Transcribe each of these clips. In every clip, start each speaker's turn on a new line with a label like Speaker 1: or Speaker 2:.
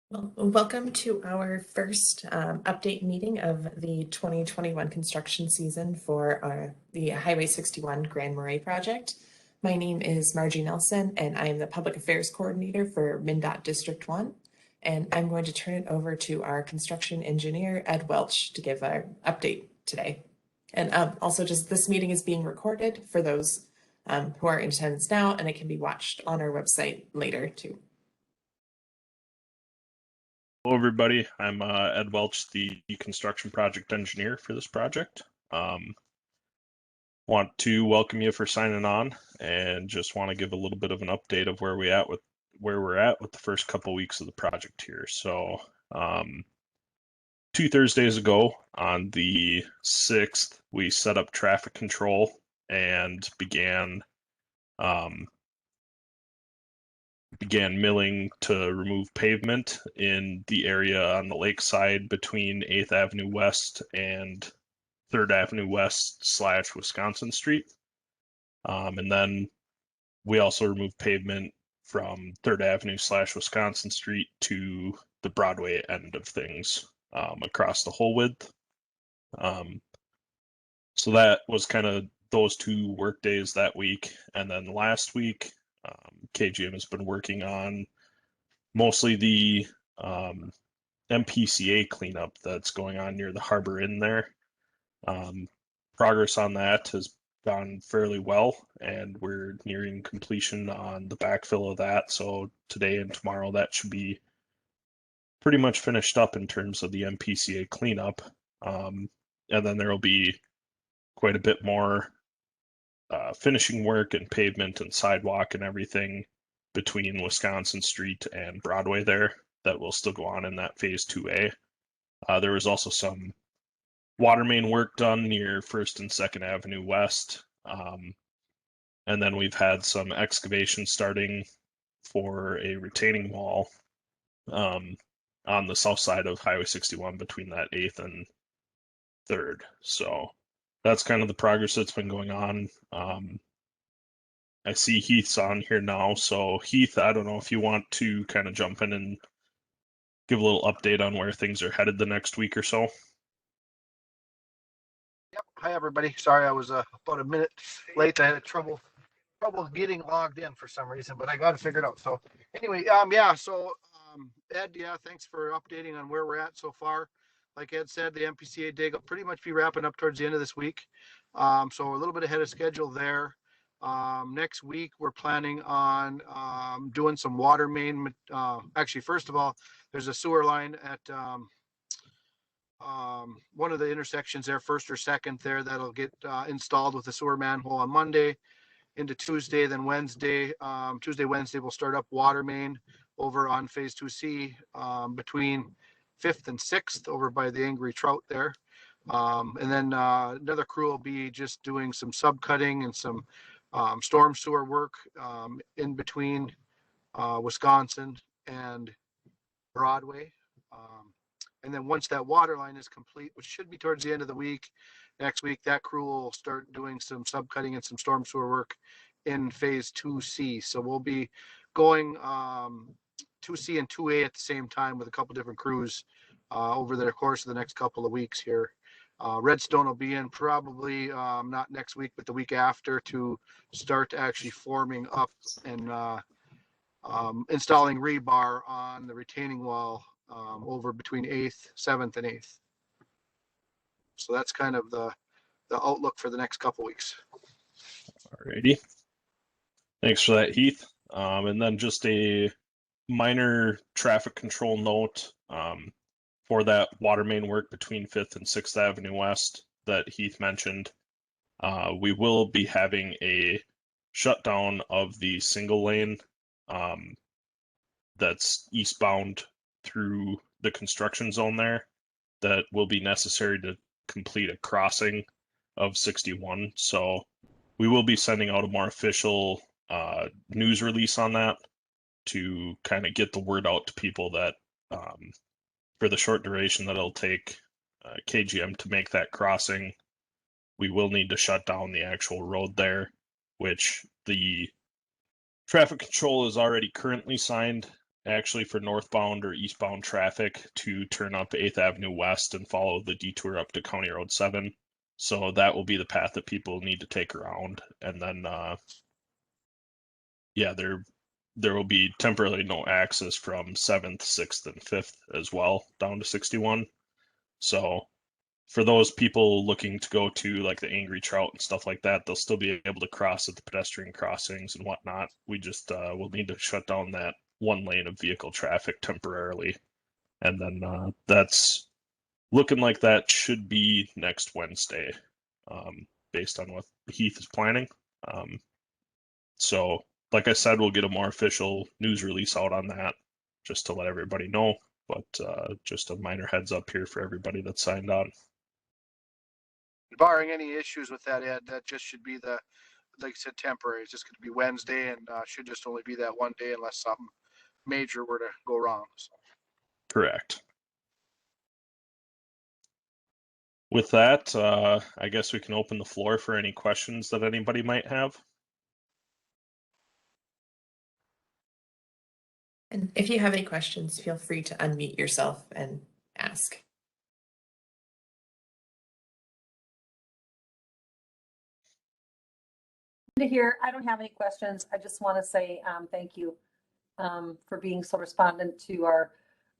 Speaker 1: Well, welcome to our first update meeting of the 2021 construction season for the Highway 61 Grand Marais project. My name is Margie Nelson, and I am the Public Affairs Coordinator for MnDOT District 1. And I'm going to turn it over to our construction engineer, Ed Welch, to give our update today. And also, just this meeting is being recorded for those who are in attendance now, and it can be watched on our website later too.
Speaker 2: Hello, everybody. I'm Ed Welch, the construction project engineer for this project. Want to welcome you for signing on, and just want to give a little bit of an update of where we're at with the first couple weeks of the project here. So, 2 Thursdays ago, on the 6th, we set up traffic control and began milling to remove pavement in the area on the lakeside between 8th Avenue West and 3rd Avenue West / Wisconsin Street. And then we also removed pavement from 3rd Avenue / Wisconsin Street to the Broadway end of things, across the whole width. So that was kind of those 2 work days that week. And then last week, KGM has been working on mostly the MPCA cleanup that's going on near the Harbor Inn there. Progress on that has gone fairly well, and we're nearing completion on the backfill of that. So today and tomorrow, that should be pretty much finished up in terms of the MPCA cleanup. And then there will be quite a bit more finishing work and pavement and sidewalk and everything between Wisconsin Street and Broadway there that will still go on in that phase 2A. There was also some water main work done near 1st and 2nd Avenue West. And then we've had some excavation starting for a retaining wall on the south side of Highway 61 between that 8th and 3rd. So that's kind of the progress that's been going on. I see Heath's on here now. So Heath, I don't know if you want to kind of jump in and give a little update on where things are headed the next week or so.
Speaker 3: Yep. Hi, everybody. Sorry, I was about a minute late. I had trouble getting logged in for some reason, but I got it figured out. So anyway, Ed, thanks for updating on where we're at so far. Like Ed said, the MPCA dig will pretty much be wrapping up towards the end of this week. So a little bit ahead of schedule there. Next week, we're planning on doing some water main. Actually, first of all, there's a sewer line at one of the intersections there, 1st or 2nd there, that'll get installed with the sewer manhole on Monday into Tuesday. Then Wednesday, Wednesday, we'll start up water main over on phase 2C between 5th and 6th over by the Angry Trout there. And then another crew will be just doing some subcutting and some storm sewer work in between Wisconsin and Broadway. And then once that water line is complete, which should be towards the end of the week, next week, that crew will start doing some subcutting and some storm sewer work in phase 2C. So we'll be going 2C and 2A at the same time with a couple different crews over the course of the next couple of weeks here. Redstone will be in probably not next week, but the week after to start actually forming up and installing rebar on the retaining wall over between 8th, 7th, and 8th. So that's kind of the outlook for the next couple weeks.
Speaker 2: Alrighty. Thanks for that, Heath. And then just a minor traffic control note for that water main work between 5th and 6th Avenue West that Heath mentioned. We will be having a shutdown of the single lane that's eastbound through the construction zone there that will be necessary to complete a crossing of 61. So we will be sending out a more official news release on that to kind of get the word out to people that for the short duration that it'll take KGM to make that crossing, we will need to shut down the actual road there, which the traffic control is already currently signed actually for northbound or eastbound traffic to turn up 8th Avenue West and follow the detour up to County Road 7. So that will be the path that people need to take around. And then, yeah, there will be temporarily no access from 7th, 6th, and 5th as well down to 61. So for those people looking to go to like the Angry Trout and stuff like that, they'll still be able to cross at the pedestrian crossings and whatnot. We just will need to shut down that one lane of vehicle traffic temporarily. And then that's looking like that should be next Wednesday, based on what Heath is planning. So, like I said, we'll get a more official news release out on that just to let everybody know. But just a minor heads up here for everybody that's signed on.
Speaker 3: Barring any issues with that, Ed, that just should be the, like you said, temporary. It's just going to be Wednesday and should just only be that one day unless something major were to go wrong. So.
Speaker 2: Correct. With that, I guess we can open the floor for any questions that anybody might have.
Speaker 1: And if you have any questions, feel free to unmute yourself and ask.
Speaker 4: Here, I don't have any questions. I just want to say thank you for being so respondent to our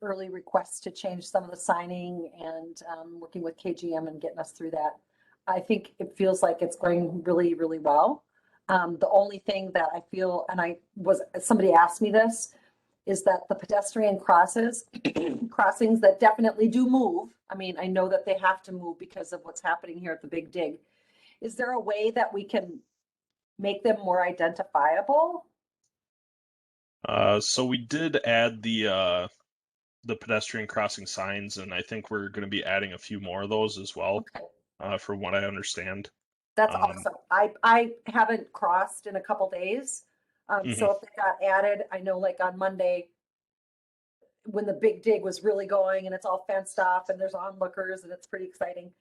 Speaker 4: early requests to change some of the signing and working with KGM and getting us through that. I think it feels like it's going really, really well. The only thing that I feel, and somebody asked me this, is that the pedestrian crossings that definitely do move. I mean, I know that they have to move because of what's happening here at the Big Dig. Is there a way that we can make them more identifiable?
Speaker 2: So we did add the pedestrian crossing signs, and I think we're going to be adding a few more of those as well.
Speaker 4: Okay.
Speaker 2: From what I understand.
Speaker 4: That's awesome. I haven't crossed in a couple days. So if they got added, I know like on Monday, when the Big Dig was really going and it's all fenced off and there's onlookers and it's pretty exciting.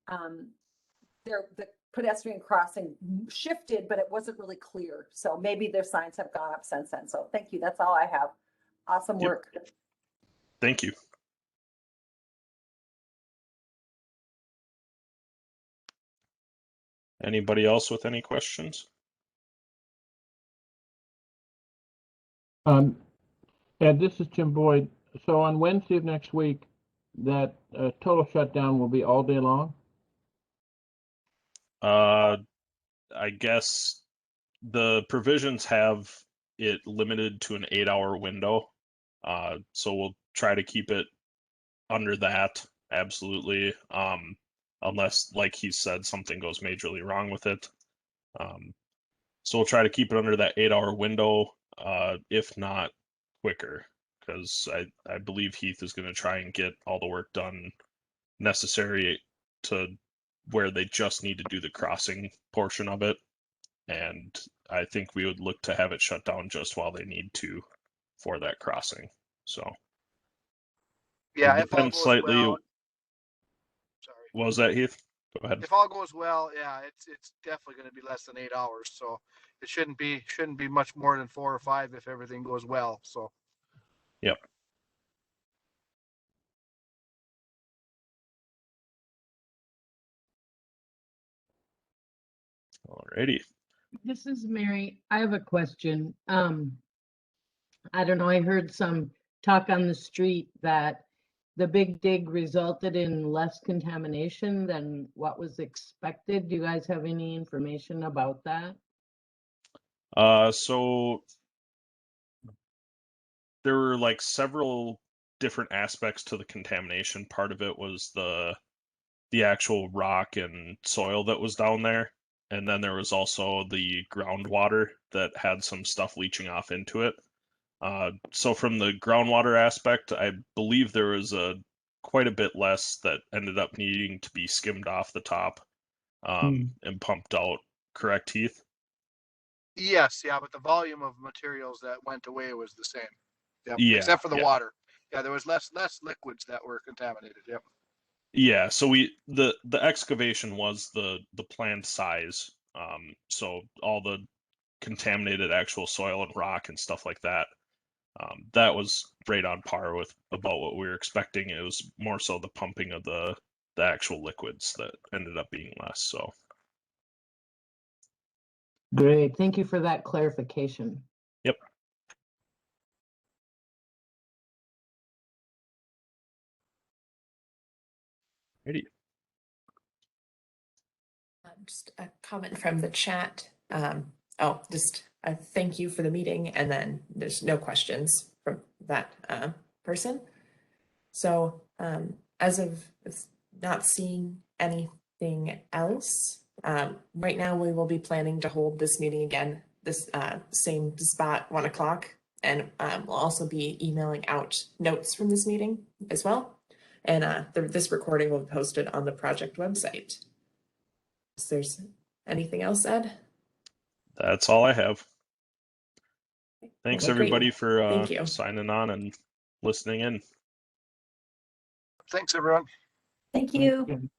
Speaker 4: The pedestrian crossing shifted, but it wasn't really clear. So maybe their signs have gone up since then. So thank you. That's all I have. Awesome work.
Speaker 2: Thank you. Anybody else with any questions?
Speaker 5: Ed, this is Tim Boyd. So on Wednesday of next week, that total shutdown will be all day long?
Speaker 2: I guess the provisions have it limited to an 8-hour window. So we'll try to keep it under that, absolutely. Unless, like he said, something goes majorly wrong with it. So we'll try to keep it under that 8-hour window, if not quicker, because I believe Heath is going to try and get all the work done necessary to where they just need to do the crossing portion of it. And I think we would look to have it shut down just while they need to for that crossing. So
Speaker 3: yeah,
Speaker 2: it
Speaker 3: if all
Speaker 2: depends
Speaker 3: goes
Speaker 2: slightly.
Speaker 3: well. Sorry.
Speaker 2: What was that, Heath? Go ahead.
Speaker 3: If all goes well, yeah, it's definitely going to be less than 8 hours. So it shouldn't be much more than 4 or 5 if everything goes well. So.
Speaker 2: Yep. Alrighty.
Speaker 6: This is Mary. I have a question. I don't know, I heard some talk on the street that the Big Dig resulted in less contamination than what was expected. Do you guys have any information about that?
Speaker 2: So there were like several different aspects to the contamination. Part of it was the actual rock and soil that was down there. And then there was also the groundwater that had some stuff leaching off into it. So from the groundwater aspect, I believe there was quite a bit less that ended up needing to be skimmed off the top and pumped out. Correct, Heath?
Speaker 3: Yes, yeah, but the volume of materials that went away was the same. Yep.
Speaker 2: Yeah,
Speaker 3: except for the water. Yeah, there was less liquids that were contaminated. Yep.
Speaker 2: Yeah, so the excavation was the planned size. So all the contaminated actual soil and rock and stuff like that That was right on par with about what we were expecting. It was more so the pumping of the actual liquids that ended up being less. So
Speaker 6: Great. Thank you for that clarification.
Speaker 2: yep. Ready.
Speaker 1: Just a comment from the chat. Just a thank you for the meeting, and then there's no questions from that person. So as of not seeing anything else, right now we will be planning to hold this meeting again, this same spot, 1 o'clock, and we'll also be emailing out notes from this meeting as well. And this recording will be posted on the project website. If there's anything else, Ed?
Speaker 2: That's all I have. Thanks
Speaker 1: Okay, great.
Speaker 2: everybody for
Speaker 1: Thank you.
Speaker 2: signing on and listening in.
Speaker 3: Thanks, everyone.
Speaker 4: Thank you.